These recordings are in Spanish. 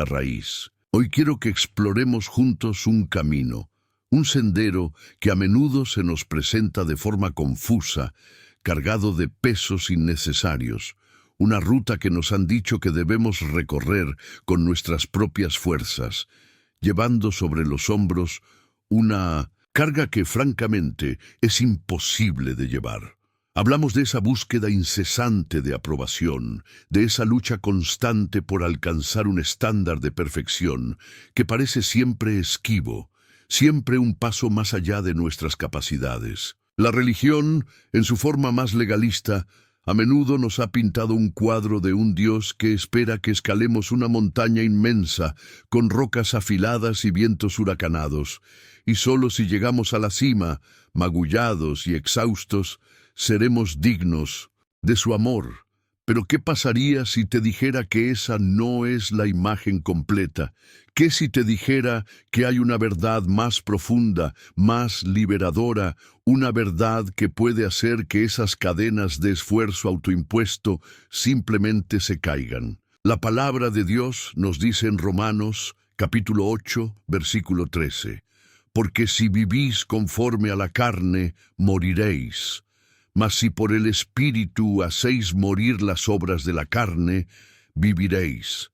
la raíz. Hoy quiero que exploremos juntos un camino, un sendero que a menudo se nos presenta de forma confusa, cargado de pesos innecesarios, una ruta que nos han dicho que debemos recorrer con nuestras propias fuerzas, llevando sobre los hombros una carga que francamente es imposible de llevar. Hablamos de esa búsqueda incesante de aprobación, de esa lucha constante por alcanzar un estándar de perfección que parece siempre esquivo, siempre un paso más allá de nuestras capacidades. La religión, en su forma más legalista, a menudo nos ha pintado un cuadro de un Dios que espera que escalemos una montaña inmensa, con rocas afiladas y vientos huracanados, y solo si llegamos a la cima, magullados y exhaustos, seremos dignos de su amor. Pero ¿qué pasaría si te dijera que esa no es la imagen completa? ¿Qué si te dijera que hay una verdad más profunda, más liberadora, una verdad que puede hacer que esas cadenas de esfuerzo autoimpuesto simplemente se caigan? La palabra de Dios nos dice en Romanos, capítulo 8, versículo 13, «Porque si vivís conforme a la carne, moriréis. Mas si por el Espíritu hacéis morir las obras de la carne, viviréis».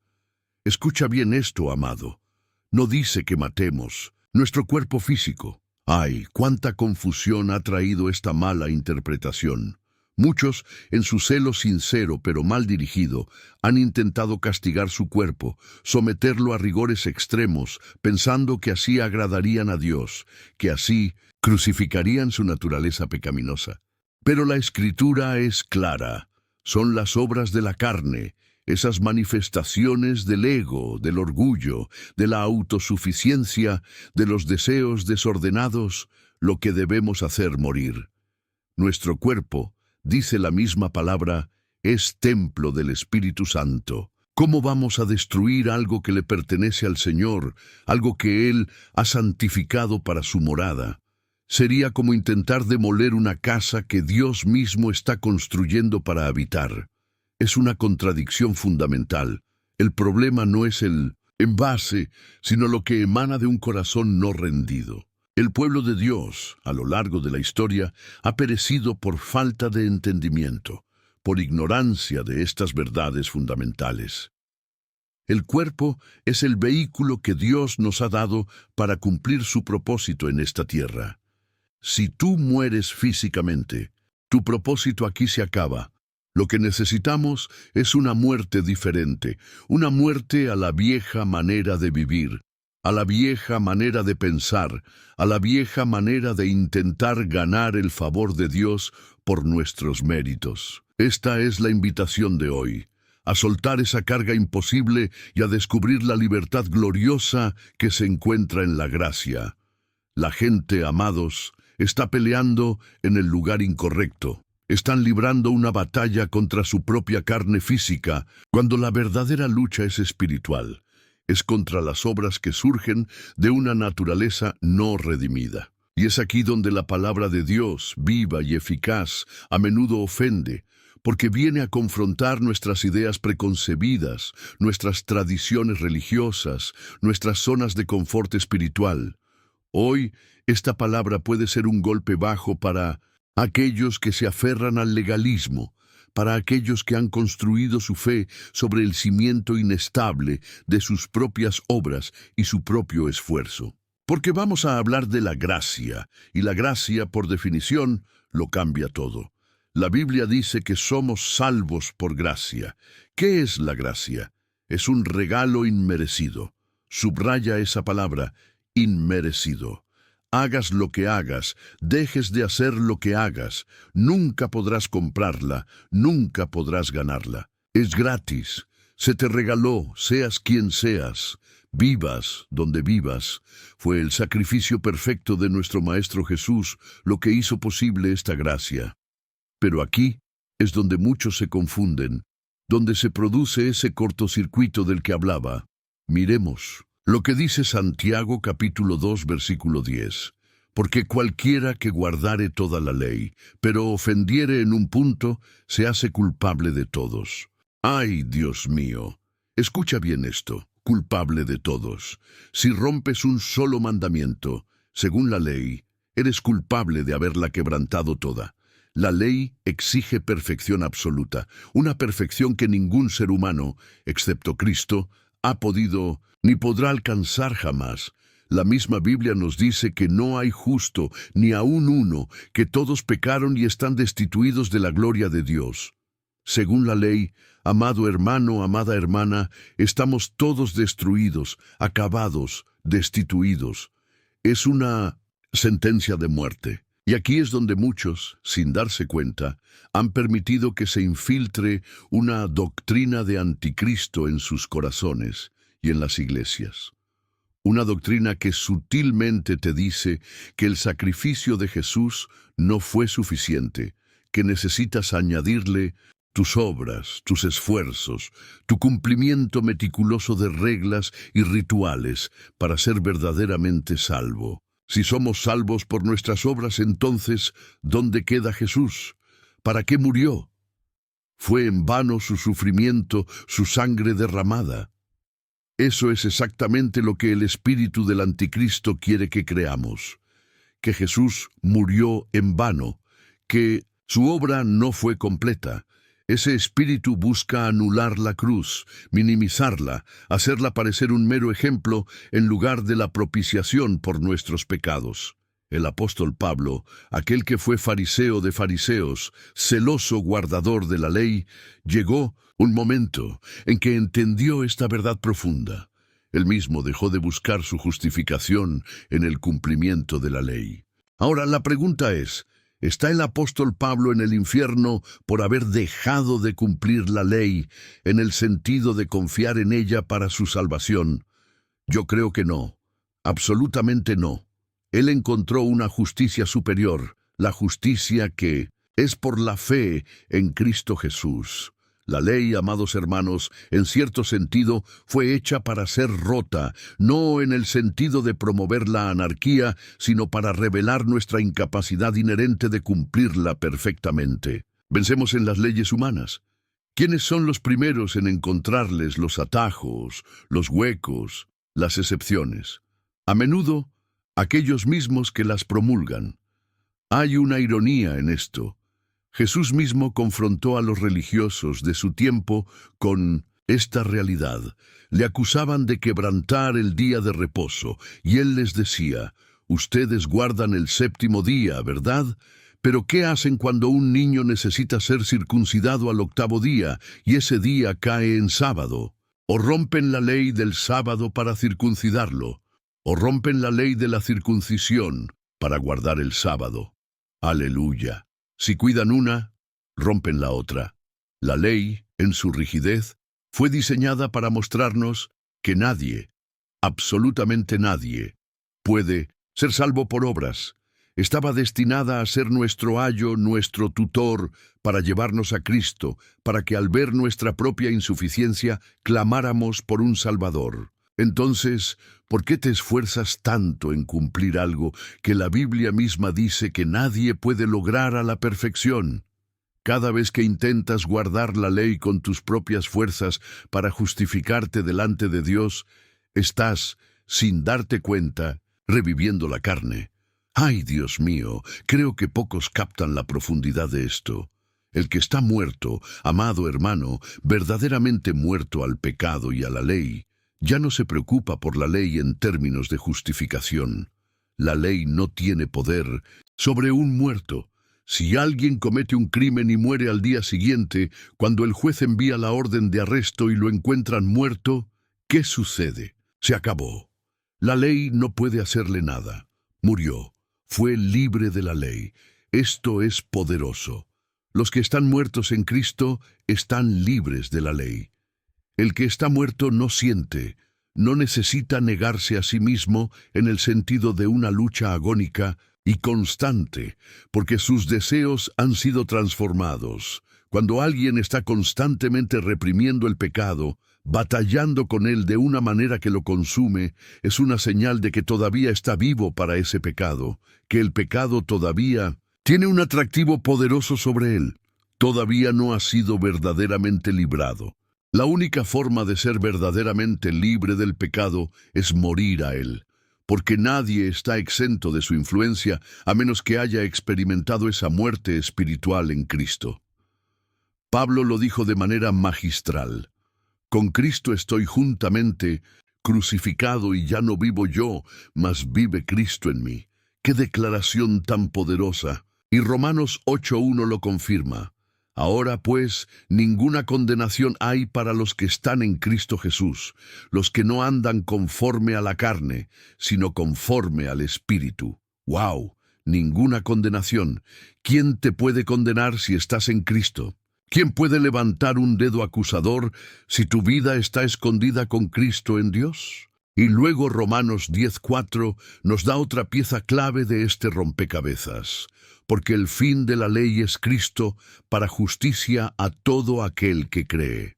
Escucha bien esto, amado. No dice que matemos nuestro cuerpo físico. ¡Ay, cuánta confusión ha traído esta mala interpretación! Muchos, en su celo sincero pero mal dirigido, han intentado castigar su cuerpo, someterlo a rigores extremos, pensando que así agradarían a Dios, que así crucificarían su naturaleza pecaminosa. Pero la Escritura es clara. Son las obras de la carne, esas manifestaciones del ego, del orgullo, de la autosuficiencia, de los deseos desordenados, lo que debemos hacer morir. Nuestro cuerpo, dice la misma palabra, es templo del Espíritu Santo. ¿Cómo vamos a destruir algo que le pertenece al Señor, algo que Él ha santificado para su morada? Sería como intentar demoler una casa que Dios mismo está construyendo para habitar. Es una contradicción fundamental. El problema no es el envase, sino lo que emana de un corazón no rendido. El pueblo de Dios, a lo largo de la historia, ha perecido por falta de entendimiento, por ignorancia de estas verdades fundamentales. El cuerpo es el vehículo que Dios nos ha dado para cumplir su propósito en esta tierra. Si tú mueres físicamente, tu propósito aquí se acaba. Lo que necesitamos es una muerte diferente, una muerte a la vieja manera de vivir, a la vieja manera de pensar, a la vieja manera de intentar ganar el favor de Dios por nuestros méritos. Esta es la invitación de hoy, a soltar esa carga imposible y a descubrir la libertad gloriosa que se encuentra en la gracia. La gente, amados, está peleando en el lugar incorrecto. Están librando una batalla contra su propia carne física, cuando la verdadera lucha es espiritual. Es contra las obras que surgen de una naturaleza no redimida. Y es aquí donde la palabra de Dios, viva y eficaz, a menudo ofende, porque viene a confrontar nuestras ideas preconcebidas, nuestras tradiciones religiosas, nuestras zonas de confort espiritual. Hoy, esta palabra puede ser un golpe bajo para aquellos que se aferran al legalismo, para aquellos que han construido su fe sobre el cimiento inestable de sus propias obras y su propio esfuerzo. Porque vamos a hablar de la gracia, y la gracia, por definición, lo cambia todo. La Biblia dice que somos salvos por gracia. ¿Qué es la gracia? Es un regalo inmerecido. Subraya esa palabra, inmerecido. Hagas lo que hagas, dejes de hacer lo que hagas, nunca podrás comprarla, nunca podrás ganarla. Es gratis, se te regaló, seas quien seas, vivas donde vivas. Fue el sacrificio perfecto de nuestro Maestro Jesús lo que hizo posible esta gracia. Pero aquí es donde muchos se confunden, donde se produce ese cortocircuito del que hablaba. Miremos lo que dice Santiago capítulo 2 versículo 10. Porque cualquiera que guardare toda la ley, pero ofendiere en un punto, se hace culpable de todos. ¡Ay, Dios mío! Escucha bien esto. culpable de todos. Si rompes un solo mandamiento, según la ley, eres culpable de haberla quebrantado toda. La ley exige perfección absoluta, una perfección que ningún ser humano, excepto Cristo, ha podido ni podrá alcanzar jamás. La misma Biblia nos dice que no hay justo, ni aun uno, que todos pecaron y están destituidos de la gloria de Dios. Según la ley, amado hermano, amada hermana, estamos todos destruidos, acabados, destituidos. Es una sentencia de muerte. Y aquí es donde muchos, sin darse cuenta, han permitido que se infiltre una doctrina de anticristo en sus corazones y en las iglesias. Una doctrina que sutilmente te dice que el sacrificio de Jesús no fue suficiente, que necesitas añadirle tus obras, tus esfuerzos, tu cumplimiento meticuloso de reglas y rituales para ser verdaderamente salvo. Si somos salvos por nuestras obras, entonces, ¿dónde queda Jesús? ¿Para qué murió? ¿Fue en vano su sufrimiento, su sangre derramada? Eso es exactamente lo que el espíritu del anticristo quiere que creamos, que Jesús murió en vano, que su obra no fue completa. Ese espíritu busca anular la cruz, minimizarla, hacerla parecer un mero ejemplo en lugar de la propiciación por nuestros pecados. El apóstol Pablo, aquel que fue fariseo de fariseos, celoso guardador de la ley, llegó un momento en que entendió esta verdad profunda. Él mismo dejó de buscar su justificación en el cumplimiento de la ley. Ahora, la pregunta es, ¿está el apóstol Pablo en el infierno por haber dejado de cumplir la ley en el sentido de confiar en ella para su salvación? Yo creo que no, absolutamente no. Él encontró una justicia superior, la justicia que es por la fe en Cristo Jesús. La ley, amados hermanos, en cierto sentido, fue hecha para ser rota, no en el sentido de promover la anarquía, sino para revelar nuestra incapacidad inherente de cumplirla perfectamente. Pensemos en las leyes humanas. ¿Quiénes son los primeros en encontrarles los atajos, los huecos, las excepciones? A menudo, aquellos mismos que las promulgan. Hay una ironía en esto. Jesús mismo confrontó a los religiosos de su tiempo con esta realidad. Le acusaban de quebrantar el día de reposo, y él les decía, ustedes guardan el séptimo día, ¿verdad? Pero ¿qué hacen cuando un niño necesita ser circuncidado al octavo día, y ese día cae en sábado? O rompen la ley del sábado para circuncidarlo, o rompen la ley de la circuncisión para guardar el sábado. Aleluya. Si cuidan una, rompen la otra. La ley, en su rigidez, fue diseñada para mostrarnos que nadie, absolutamente nadie, puede ser salvo por obras. Estaba destinada a ser nuestro ayo, nuestro tutor, para llevarnos a Cristo, para que al ver nuestra propia insuficiencia, clamáramos por un Salvador. Entonces, ¿por qué te esfuerzas tanto en cumplir algo que la Biblia misma dice que nadie puede lograr a la perfección? Cada vez que intentas guardar la ley con tus propias fuerzas para justificarte delante de Dios, estás, sin darte cuenta, reviviendo la carne. ¡Ay, Dios mío! Creo que pocos captan la profundidad de esto. El que está muerto, amado hermano, verdaderamente muerto al pecado y a la ley, ya no se preocupa por la ley en términos de justificación. La ley no tiene poder sobre un muerto. Si alguien comete un crimen y muere al día siguiente, cuando el juez envía la orden de arresto y lo encuentran muerto, ¿qué sucede? Se acabó. La ley no puede hacerle nada. Murió. Fue libre de la ley. Esto es poderoso. Los que están muertos en Cristo están libres de la ley. El que está muerto no siente, no necesita negarse a sí mismo en el sentido de una lucha agónica y constante, porque sus deseos han sido transformados. Cuando alguien está constantemente reprimiendo el pecado, batallando con él de una manera que lo consume, es una señal de que todavía está vivo para ese pecado, que el pecado todavía tiene un atractivo poderoso sobre él, todavía no ha sido verdaderamente librado. La única forma de ser verdaderamente libre del pecado es morir a él, porque nadie está exento de su influencia a menos que haya experimentado esa muerte espiritual en Cristo. Pablo lo dijo de manera magistral: con Cristo estoy juntamente crucificado y ya no vivo yo, mas vive Cristo en mí. ¡Qué declaración tan poderosa! Y Romanos 8:1 lo confirma. Ahora pues, ninguna condenación hay para los que están en Cristo Jesús, los que no andan conforme a la carne, sino conforme al Espíritu. ¡Wow! Ninguna condenación. ¿Quién te puede condenar si estás en Cristo? ¿Quién puede levantar un dedo acusador si tu vida está escondida con Cristo en Dios? Y luego Romanos 10:4 nos da otra pieza clave de este rompecabezas. Porque el fin de la ley es Cristo para justicia a todo aquel que cree.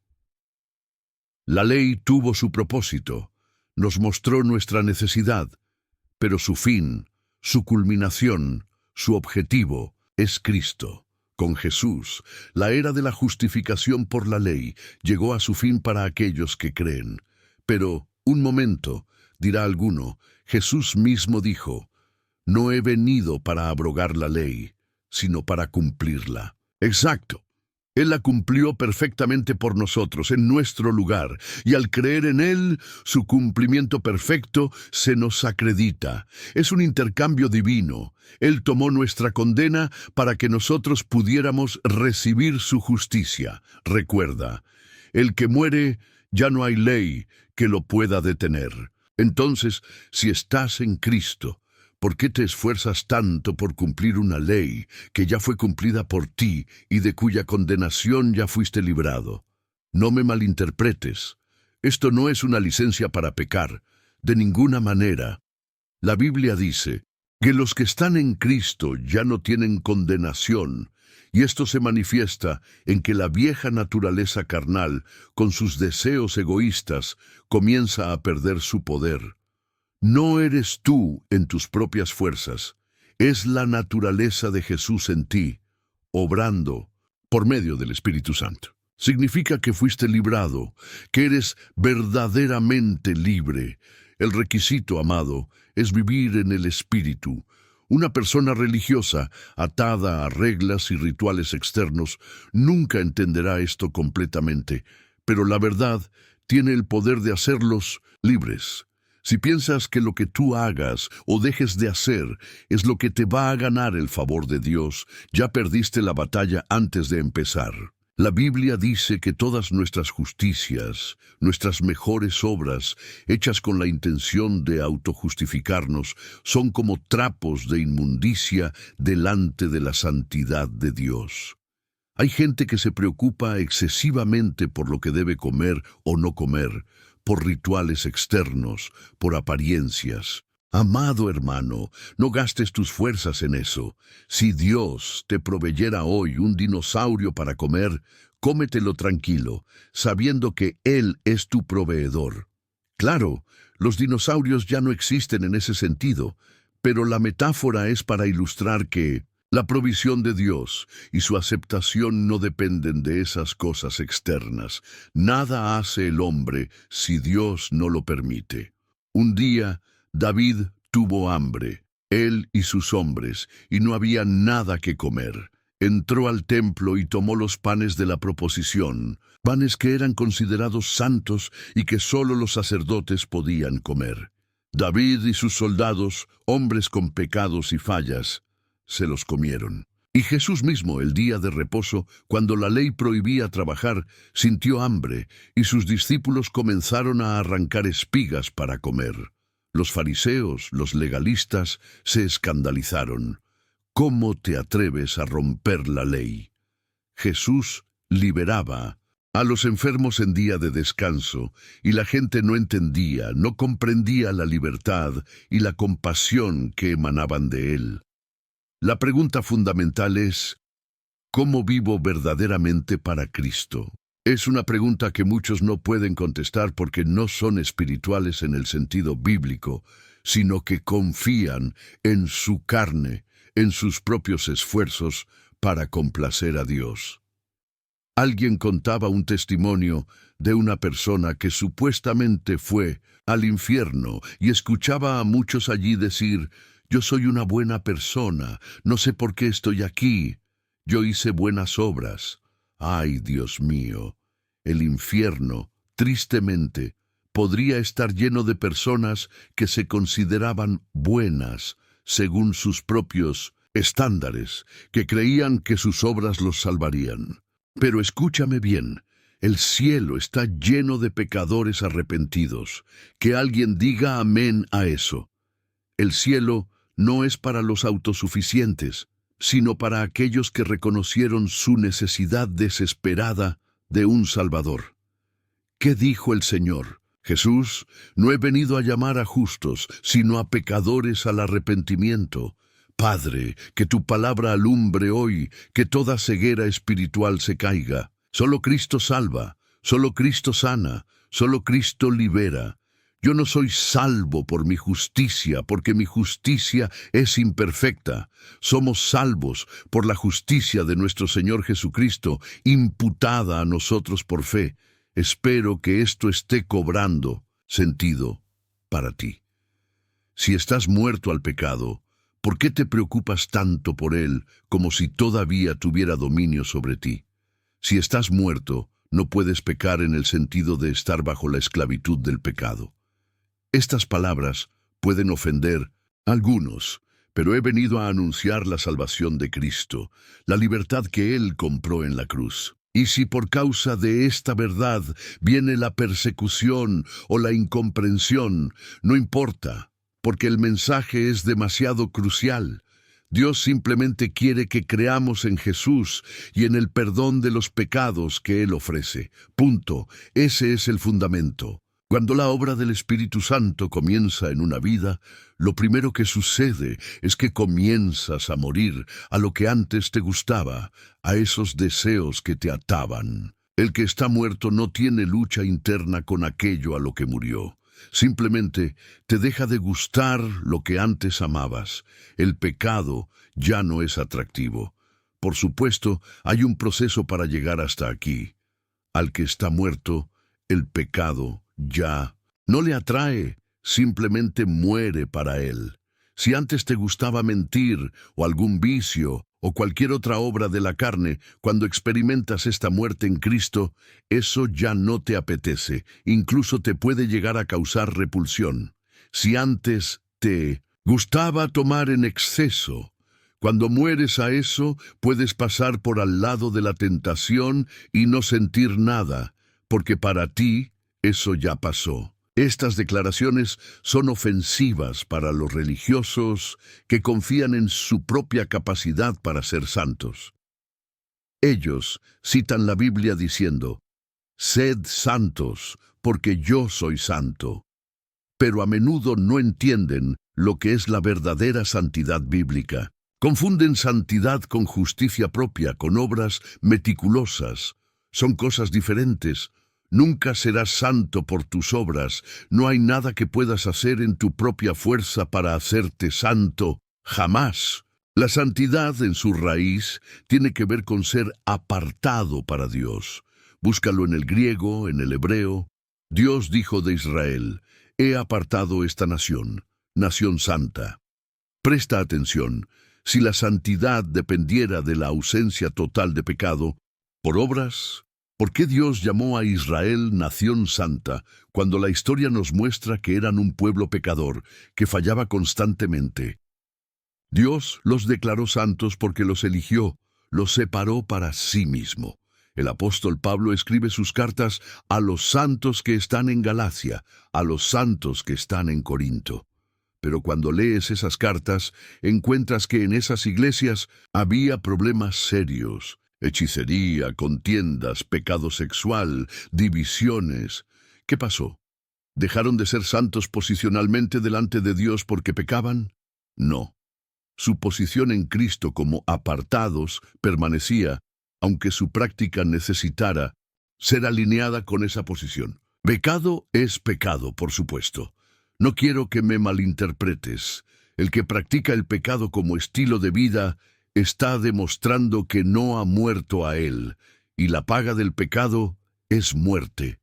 La ley tuvo su propósito, nos mostró nuestra necesidad, pero su fin, su culminación, su objetivo es Cristo. Con Jesús, la era de la justificación por la ley llegó a su fin para aquellos que creen. Pero, un momento, dirá alguno, Jesús mismo dijo: no he venido para abrogar la ley, sino para cumplirla. Exacto. Él la cumplió perfectamente por nosotros, en nuestro lugar, y al creer en Él, su cumplimiento perfecto se nos acredita. Es un intercambio divino. Él tomó nuestra condena para que nosotros pudiéramos recibir su justicia. Recuerda, el que muere, ya no hay ley que lo pueda detener. Entonces, si estás en Cristo, ¿por qué te esfuerzas tanto por cumplir una ley que ya fue cumplida por ti y de cuya condenación ya fuiste librado? No me malinterpretes. Esto no es una licencia para pecar, de ninguna manera. La Biblia dice que los que están en Cristo ya no tienen condenación, y esto se manifiesta en que la vieja naturaleza carnal, con sus deseos egoístas, comienza a perder su poder. No eres tú en tus propias fuerzas, es la naturaleza de Jesús en ti, obrando por medio del Espíritu Santo. Significa que fuiste librado, que eres verdaderamente libre. El requisito, amado, es vivir en el Espíritu. Una persona religiosa, atada a reglas y rituales externos, nunca entenderá esto completamente, pero la verdad tiene el poder de hacerlos libres. Si piensas que lo que tú hagas o dejes de hacer es lo que te va a ganar el favor de Dios, ya perdiste la batalla antes de empezar. La Biblia dice que todas nuestras justicias, nuestras mejores obras, hechas con la intención de autojustificarnos, son como trapos de inmundicia delante de la santidad de Dios. Hay gente que se preocupa excesivamente por lo que debe comer o no comer, por rituales externos, por apariencias. Amado hermano, no gastes tus fuerzas en eso. Si Dios te proveyera hoy un dinosaurio para comer, cómetelo tranquilo, sabiendo que Él es tu proveedor. Claro, los dinosaurios ya no existen en ese sentido, pero la metáfora es para ilustrar que la provisión de Dios y su aceptación no dependen de esas cosas externas. Nada hace el hombre si Dios no lo permite. Un día, David tuvo hambre, él y sus hombres, y no había nada que comer. Entró al templo y tomó los panes de la proposición, panes que eran considerados santos y que sólo los sacerdotes podían comer. David y sus soldados, hombres con pecados y fallas, se los comieron. Y Jesús mismo, el día de reposo, cuando la ley prohibía trabajar, sintió hambre, y sus discípulos comenzaron a arrancar espigas para comer. Los fariseos, los legalistas, se escandalizaron. ¿Cómo te atreves a romper la ley? Jesús liberaba a los enfermos en día de descanso, y la gente no entendía, no comprendía la libertad y la compasión que emanaban de él. La pregunta fundamental es: ¿cómo vivo verdaderamente para Cristo? Es una pregunta que muchos no pueden contestar porque no son espirituales en el sentido bíblico, sino que confían en su carne, en sus propios esfuerzos para complacer a Dios. Alguien contaba un testimonio de una persona que supuestamente fue al infierno y escuchaba a muchos allí decir: «Yo soy una buena persona, no sé por qué estoy aquí, yo hice buenas obras». Ay, Dios mío, el infierno, tristemente, podría estar lleno de personas que se consideraban buenas según sus propios estándares, que creían que sus obras los salvarían. Pero escúchame bien, el cielo está lleno de pecadores arrepentidos. Que alguien diga amén a eso. El cielo no es para los autosuficientes, sino para aquellos que reconocieron su necesidad desesperada de un Salvador. ¿Qué dijo el Señor? Jesús: «No he venido a llamar a justos, sino a pecadores al arrepentimiento». Padre, que tu palabra alumbre hoy, que toda ceguera espiritual se caiga. Solo Cristo salva, solo Cristo sana, solo Cristo libera. Yo no soy salvo por mi justicia, porque mi justicia es imperfecta. Somos salvos por la justicia de nuestro Señor Jesucristo, imputada a nosotros por fe. Espero que esto esté cobrando sentido para ti. Si estás muerto al pecado, ¿por qué te preocupas tanto por él como si todavía tuviera dominio sobre ti? Si estás muerto, no puedes pecar en el sentido de estar bajo la esclavitud del pecado. Estas palabras pueden ofender a algunos, pero he venido a anunciar la salvación de Cristo, la libertad que Él compró en la cruz. Y si por causa de esta verdad viene la persecución o la incomprensión, no importa, porque el mensaje es demasiado crucial. Dios simplemente quiere que creamos en Jesús y en el perdón de los pecados que Él ofrece. Punto. Ese es el fundamento. Cuando la obra del Espíritu Santo comienza en una vida, lo primero que sucede es que comienzas a morir a lo que antes te gustaba, a esos deseos que te ataban. El que está muerto no tiene lucha interna con aquello a lo que murió. Simplemente te deja de gustar lo que antes amabas. El pecado ya no es atractivo. Por supuesto, hay un proceso para llegar hasta aquí. Al que está muerto, el pecado ya no le atrae, simplemente muere para él. Si antes te gustaba mentir o algún vicio o cualquier otra obra de la carne, cuando experimentas esta muerte en Cristo, eso ya no te apetece, incluso te puede llegar a causar repulsión. Si antes te gustaba tomar en exceso, cuando mueres a eso, puedes pasar por al lado de la tentación y no sentir nada, porque para ti eso ya pasó. Estas declaraciones son ofensivas para los religiosos que confían en su propia capacidad para ser santos. Ellos citan la Biblia diciendo: «Sed santos, porque yo soy santo». Pero a menudo no entienden lo que es la verdadera santidad bíblica. Confunden santidad con justicia propia, con obras meticulosas. Son cosas diferentes. Nunca serás santo por tus obras. No hay nada que puedas hacer en tu propia fuerza para hacerte santo. Jamás. La santidad en su raíz tiene que ver con ser apartado para Dios. Búscalo en el griego, en el hebreo. Dios dijo de Israel: «He apartado esta nación, nación santa». Presta atención. Si la santidad dependiera de la ausencia total de pecado, por obras, ¿por qué Dios llamó a Israel nación santa cuando la historia nos muestra que eran un pueblo pecador, que fallaba constantemente? Dios los declaró santos porque los eligió, los separó para sí mismo. El apóstol Pablo escribe sus cartas a los santos que están en Galacia, a los santos que están en Corinto. Pero cuando lees esas cartas, encuentras que en esas iglesias había problemas serios: hechicería, contiendas, pecado sexual, divisiones. ¿Qué pasó? ¿Dejaron de ser santos posicionalmente delante de Dios porque pecaban? No. Su posición en Cristo como apartados permanecía, aunque su práctica necesitara ser alineada con esa posición. Pecado es pecado, por supuesto. No quiero que me malinterpretes. El que practica el pecado como estilo de vida está demostrando que no ha muerto a él. y la paga del pecado es muerte.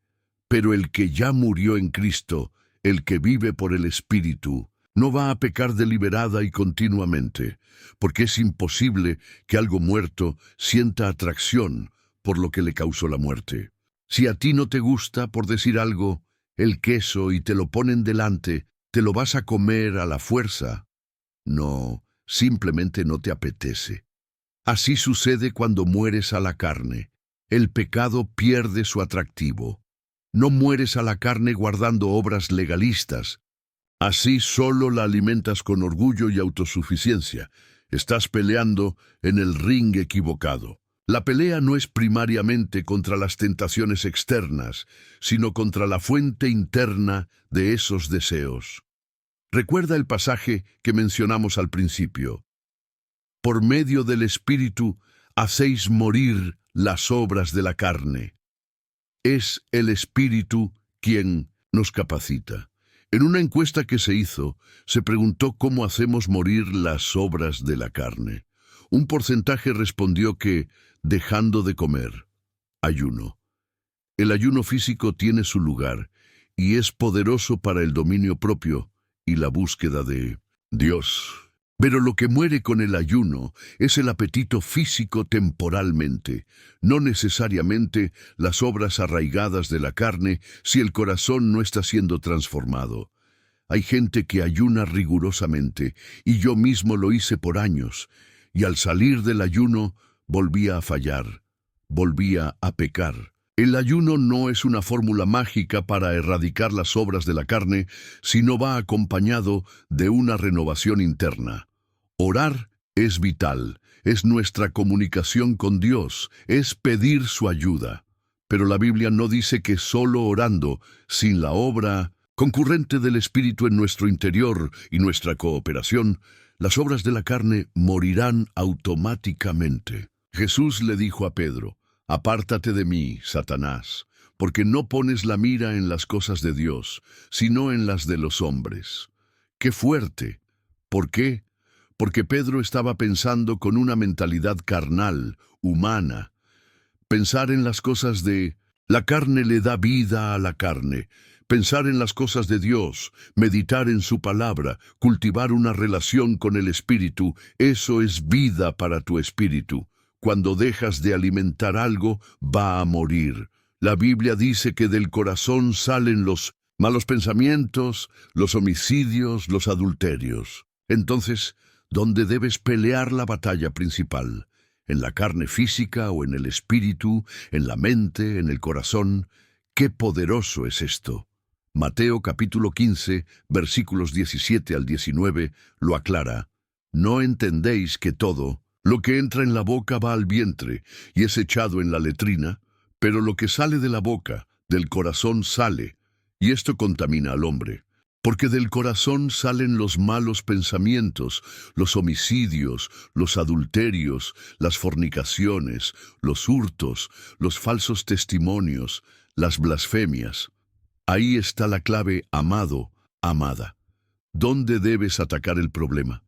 Pero el que ya murió en Cristo, el que vive por el Espíritu, no va a pecar deliberada y continuamente, porque es imposible que algo muerto sienta atracción por lo que le causó la muerte. Si a ti no te gusta, por decir algo, el queso y te lo ponen delante, ¿te lo vas a comer a la fuerza? No, simplemente no te apetece. Así sucede cuando mueres a la carne. El pecado pierde su atractivo. No mueres a la carne guardando obras legalistas. Así solo la alimentas con orgullo y autosuficiencia. Estás peleando en el ring equivocado. La pelea no es primariamente contra las tentaciones externas, sino contra la fuente interna de esos deseos. Recuerda el pasaje que mencionamos al principio. Por medio del Espíritu hacéis morir las obras de la carne. Es el Espíritu quien nos capacita. En una encuesta que se hizo, se preguntó cómo hacemos morir las obras de la carne. Un porcentaje respondió que dejando de comer. Ayuno. El ayuno físico tiene su lugar y es poderoso para el dominio propio y la búsqueda de Dios. Pero lo que muere con el ayuno es el apetito físico temporalmente, no necesariamente las obras arraigadas de la carne si el corazón no está siendo transformado. Hay gente que ayuna rigurosamente, y yo mismo lo hice por años, y al salir del ayuno volvía a fallar, volvía a pecar. El ayuno no es una fórmula mágica para erradicar las obras de la carne, sino va acompañado de una renovación interna. Orar es vital, es nuestra comunicación con Dios, es pedir su ayuda. Pero la Biblia no dice que solo orando, sin la obra concurrente del Espíritu en nuestro interior y nuestra cooperación, las obras de la carne morirán automáticamente. Jesús le dijo a Pedro: «Apártate de mí, Satanás, porque no pones la mira en las cosas de Dios, sino en las de los hombres». ¡Qué fuerte! ¿Por qué? Porque Pedro estaba pensando con una mentalidad carnal, humana. Pensar en las cosas de la carne le da vida a la carne. Pensar en las cosas de Dios, meditar en su palabra, cultivar una relación con el Espíritu, eso es vida para tu espíritu. Cuando dejas de alimentar algo, va a morir. La Biblia dice que del corazón salen los malos pensamientos, los homicidios, los adulterios. Entonces, ¿dónde debes pelear la batalla principal? ¿En la carne física o en el espíritu, en la mente, en el corazón? ¡Qué poderoso es esto! Mateo capítulo 15, versículos 17 al 19, lo aclara. ¿No entendéis que todo lo que entra en la boca va al vientre y es echado en la letrina? Pero lo que sale de la boca, del corazón sale, y esto contamina al hombre. Porque del corazón salen los malos pensamientos, los homicidios, los adulterios, las fornicaciones, los hurtos, los falsos testimonios, las blasfemias. Ahí está la clave, amado, amada. ¿Dónde debes atacar el problema?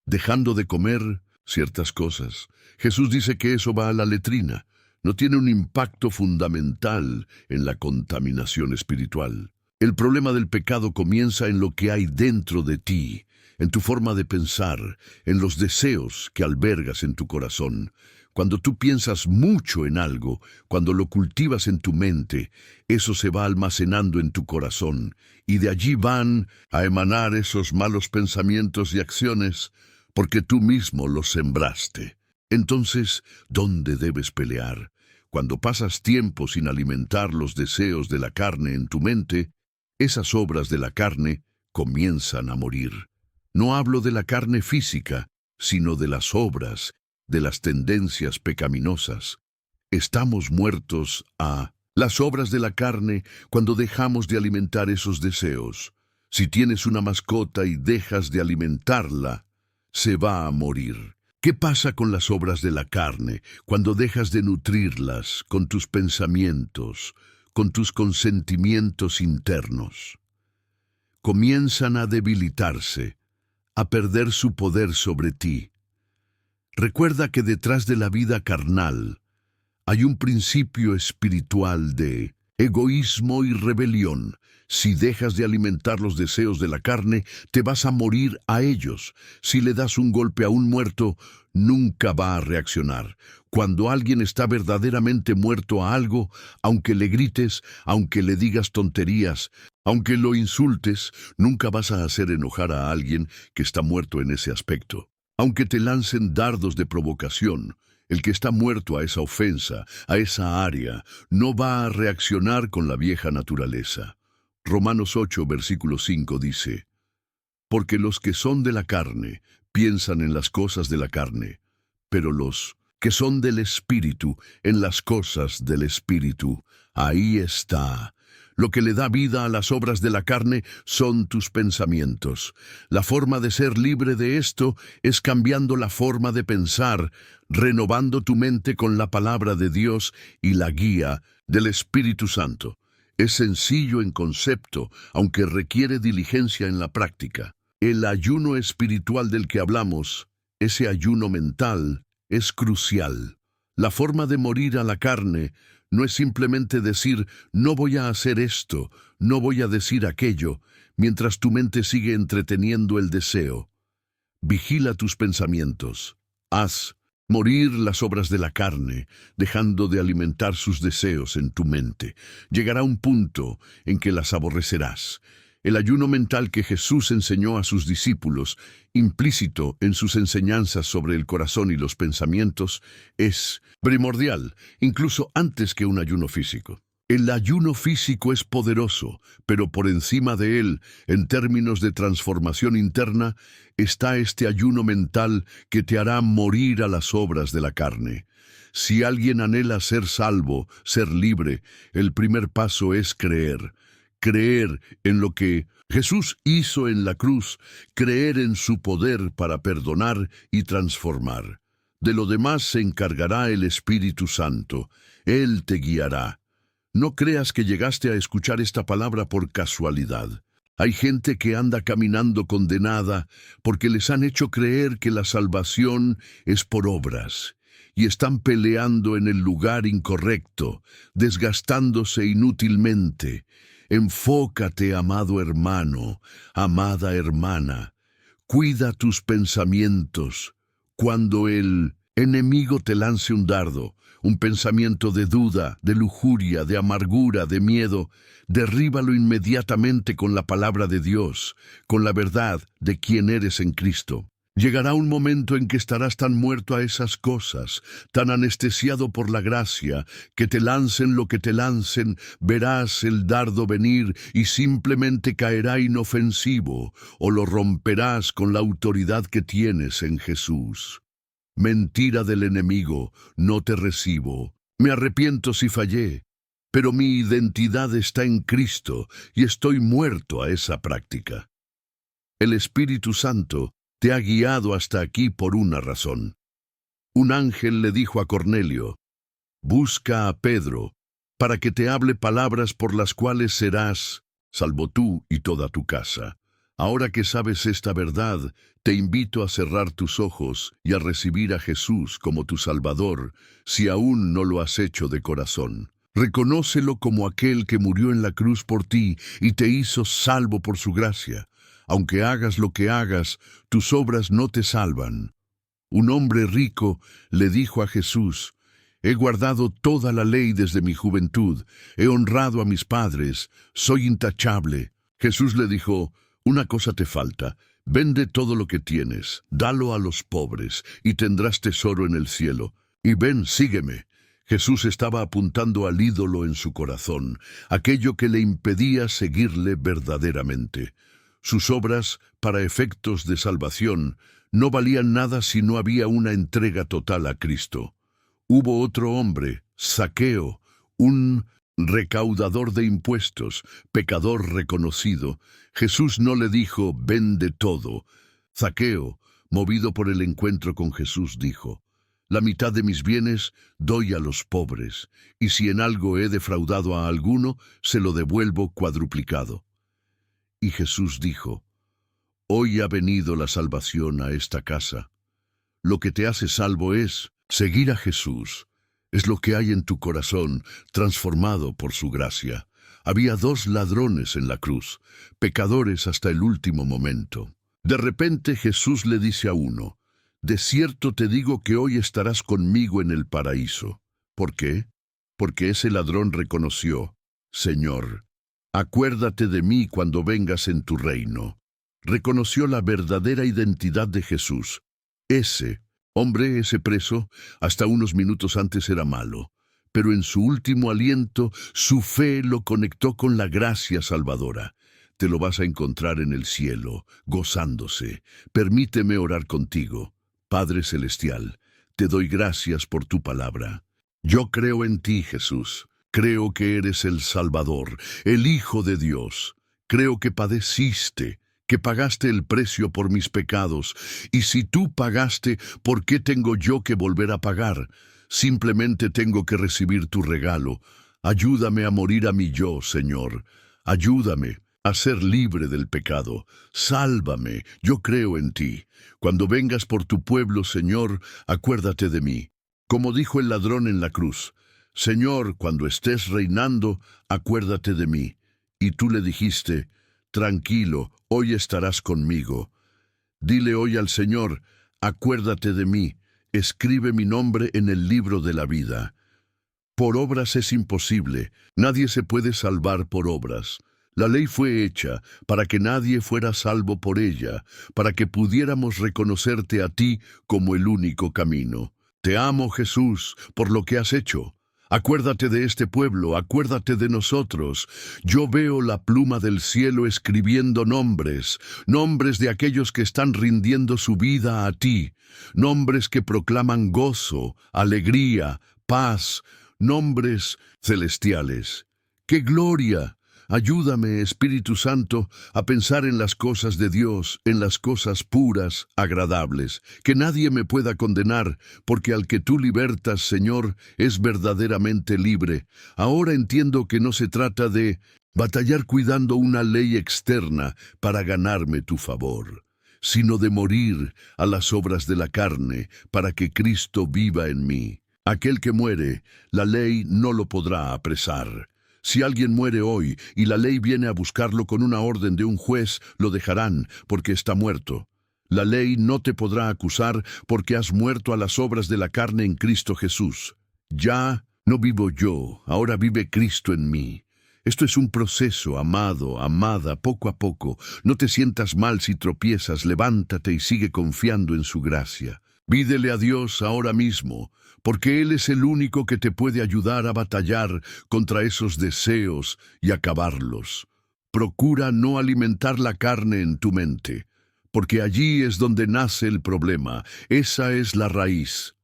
Dejando de comer ciertas cosas. Jesús dice que eso va a la letrina. No tiene un impacto fundamental en la contaminación espiritual. El problema del pecado comienza en lo que hay dentro de ti, en tu forma de pensar, en los deseos que albergas en tu corazón. Cuando tú piensas mucho en algo, cuando lo cultivas en tu mente, eso se va almacenando en tu corazón, y de allí van a emanar esos malos pensamientos y acciones, porque tú mismo los sembraste. Entonces, ¿dónde debes pelear? Cuando pasas tiempo sin alimentar los deseos de la carne en tu mente, esas obras de la carne comienzan a morir. No hablo de la carne física, sino de las obras, de las tendencias pecaminosas. Estamos muertos a las obras de la carne cuando dejamos de alimentar esos deseos. Si tienes una mascota y dejas de alimentarla, se va a morir. ¿Qué pasa con las obras de la carne cuando dejas de nutrirlas con tus pensamientos, con tus consentimientos internos? Comienzan a debilitarse, a perder su poder sobre ti. Recuerda que detrás de la vida carnal Hay un principio espiritual de egoísmo y rebelión. Si dejas de alimentar los deseos de la carne, te vas a morir a ellos. Si le das un golpe a un muerto, nunca va a reaccionar. Cuando alguien está verdaderamente muerto a algo, aunque le grites, aunque le digas tonterías, aunque lo insultes, nunca vas a hacer enojar a alguien que está muerto en ese aspecto. Aunque te lancen dardos de provocación, el que está muerto a esa ofensa, a esa área, no va a reaccionar con la vieja naturaleza. Romanos 8, versículo 5 dice: porque los que son de la carne piensan en las cosas de la carne, pero los que son del Espíritu en las cosas del Espíritu. Ahí está. Lo que le da vida a las obras de la carne son tus pensamientos. La forma de ser libre de esto es cambiando la forma de pensar, renovando tu mente con la palabra de Dios y la guía del Espíritu Santo. Es sencillo en concepto, aunque requiere diligencia en la práctica. El ayuno espiritual del que hablamos, ese ayuno mental, es crucial. La forma de morir a la carne no es simplemente decir, no voy a hacer esto, no voy a decir aquello, mientras tu mente sigue entreteniendo el deseo. Vigila tus pensamientos. Haz morir las obras de la carne, dejando de alimentar sus deseos en tu mente. Llegará un punto en que las aborrecerás. El ayuno mental que Jesús enseñó a sus discípulos, implícito en sus enseñanzas sobre el corazón y los pensamientos, es primordial, incluso antes que un ayuno físico. El ayuno físico es poderoso, pero por encima de él, en términos de transformación interna, está este ayuno mental que te hará morir a las obras de la carne. Si alguien anhela ser salvo, ser libre, el primer paso es creer. Creer en lo que Jesús hizo en la cruz, creer en su poder para perdonar y transformar. De lo demás se encargará el Espíritu Santo. Él te guiará. No creas que llegaste a escuchar esta palabra por casualidad. Hay gente que anda caminando condenada porque les han hecho creer que la salvación es por obras, y están peleando en el lugar incorrecto, desgastándose inútilmente. Enfócate, amado hermano, amada hermana. Cuida tus pensamientos. Cuando el enemigo te lance un dardo, un pensamiento de duda, de lujuria, de amargura, de miedo, derríbalo inmediatamente con la palabra de Dios, con la verdad de quién eres en Cristo. Llegará un momento en que estarás tan muerto a esas cosas, tan anestesiado por la gracia, que te lancen lo que te lancen, verás el dardo venir y simplemente caerá inofensivo, o lo romperás con la autoridad que tienes en Jesús. Mentira del enemigo, no te recibo. Me arrepiento si fallé, pero mi identidad está en Cristo y estoy muerto a esa práctica. El Espíritu Santo te ha guiado hasta aquí por una razón. Un ángel le dijo a Cornelio: busca a Pedro, para que te hable palabras por las cuales serás salvo tú y toda tu casa. Ahora que sabes esta verdad, te invito a cerrar tus ojos y a recibir a Jesús como tu Salvador, si aún no lo has hecho de corazón. Reconócelo como aquel que murió en la cruz por ti y te hizo salvo por su gracia. Aunque hagas lo que hagas, tus obras no te salvan. Un hombre rico le dijo a Jesús: he guardado toda la ley desde mi juventud, he honrado a mis padres, soy intachable. Jesús le dijo: una cosa te falta, vende todo lo que tienes, dalo a los pobres, y tendrás tesoro en el cielo. Y ven, sígueme. Jesús estaba apuntando al ídolo en su corazón, aquello que le impedía seguirle verdaderamente. Sus obras, para efectos de salvación, no valían nada si no había una entrega total a Cristo. Hubo otro hombre, Zaqueo, un recaudador de impuestos, pecador reconocido. Jesús no le dijo: vende todo. Zaqueo, movido por el encuentro con Jesús, dijo: la mitad de mis bienes doy a los pobres, y si en algo he defraudado a alguno, se lo devuelvo cuadruplicado. Y Jesús dijo: hoy ha venido la salvación a esta casa. Lo que te hace salvo es seguir a Jesús. Es lo que hay en tu corazón, transformado por su gracia. Había 2 ladrones en la cruz, pecadores hasta el último momento. De repente Jesús le dice a uno: «De cierto te digo que hoy estarás conmigo en el paraíso». ¿Por qué? Porque ese ladrón reconoció: «Señor, acuérdate de mí cuando vengas en tu reino». Reconoció la verdadera identidad de Jesús. Ese hombre, ese preso, hasta unos minutos antes era malo, pero en su último aliento, su fe lo conectó con la gracia salvadora. Te lo vas a encontrar en el cielo, gozándose. Permíteme orar contigo. Padre Celestial, te doy gracias por tu palabra. Yo creo en ti, Jesús. Creo que eres el Salvador, el Hijo de Dios. Creo que padeciste, que pagaste el precio por mis pecados. Y si tú pagaste, ¿por qué tengo yo que volver a pagar? Simplemente tengo que recibir tu regalo. Ayúdame a morir a mi yo, Señor. Ayúdame a ser libre del pecado. Sálvame, yo creo en ti. Cuando vengas por tu pueblo, Señor, acuérdate de mí. Como dijo el ladrón en la cruz: «Señor, cuando estés reinando, acuérdate de mí». Y tú le dijiste: «Tranquilo, hoy estarás conmigo». Dile hoy al Señor: «Acuérdate de mí, escribe mi nombre en el libro de la vida». Por obras es imposible, nadie se puede salvar por obras. La ley fue hecha para que nadie fuera salvo por ella, para que pudiéramos reconocerte a ti como el único camino. Te amo, Jesús, por lo que has hecho. Acuérdate de este pueblo, acuérdate de nosotros. Yo veo la pluma del cielo escribiendo nombres, nombres de aquellos que están rindiendo su vida a ti, nombres que proclaman gozo, alegría, paz, nombres celestiales. ¡Qué gloria! Ayúdame, Espíritu Santo, a pensar en las cosas de Dios, en las cosas puras, agradables, que nadie me pueda condenar, porque al que tú libertas, Señor, es verdaderamente libre. Ahora entiendo que no se trata de batallar cuidando una ley externa para ganarme tu favor, sino de morir a las obras de la carne para que Cristo viva en mí. Aquel que muere, la ley no lo podrá apresar. Si alguien muere hoy y la ley viene a buscarlo con una orden de un juez, lo dejarán porque está muerto. La ley no te podrá acusar porque has muerto a las obras de la carne en Cristo Jesús. Ya no vivo yo, ahora vive Cristo en mí. Esto es un proceso, amado, amada, poco a poco. No te sientas mal si tropiezas, levántate y sigue confiando en su gracia. Pídele a Dios ahora mismo, porque Él es el único que te puede ayudar a batallar contra esos deseos y acabarlos. Procura no alimentar la carne en tu mente, porque allí es donde nace el problema. Esa es la raíz.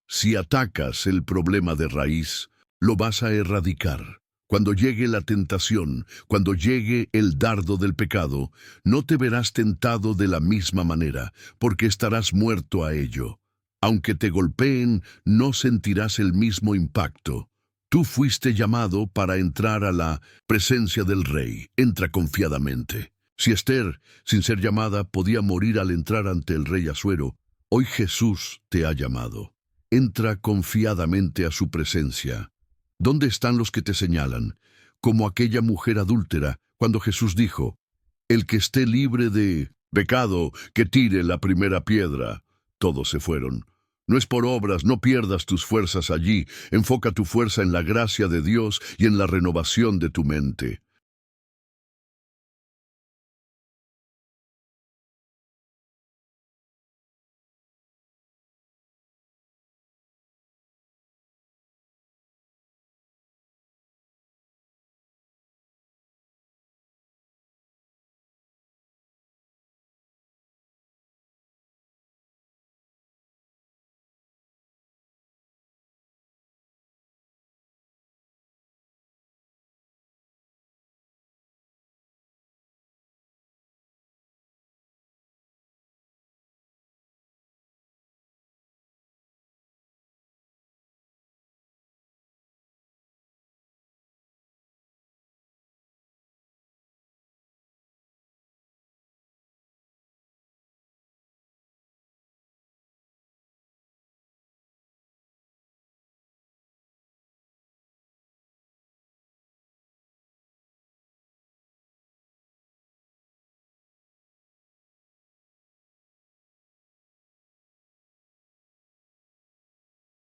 Si atacas el problema de raíz, lo vas a erradicar. Cuando llegue la tentación, cuando llegue el dardo del pecado, no te verás tentado de la misma manera, porque estarás muerto a ello. Aunque te golpeen, no sentirás el mismo impacto. Tú fuiste llamado para entrar a la presencia del Rey. Entra confiadamente. Si Esther, sin ser llamada, podía morir al entrar ante el rey Asuero, hoy Jesús te ha llamado. Entra confiadamente a su presencia. ¿Dónde están los que te señalan? Como aquella mujer adúltera, cuando Jesús dijo: «El que esté libre de pecado, que tire la primera piedra». Todos se fueron. No es por obras, no pierdas tus fuerzas allí. Enfoca tu fuerza en la gracia de Dios y en la renovación de tu mente.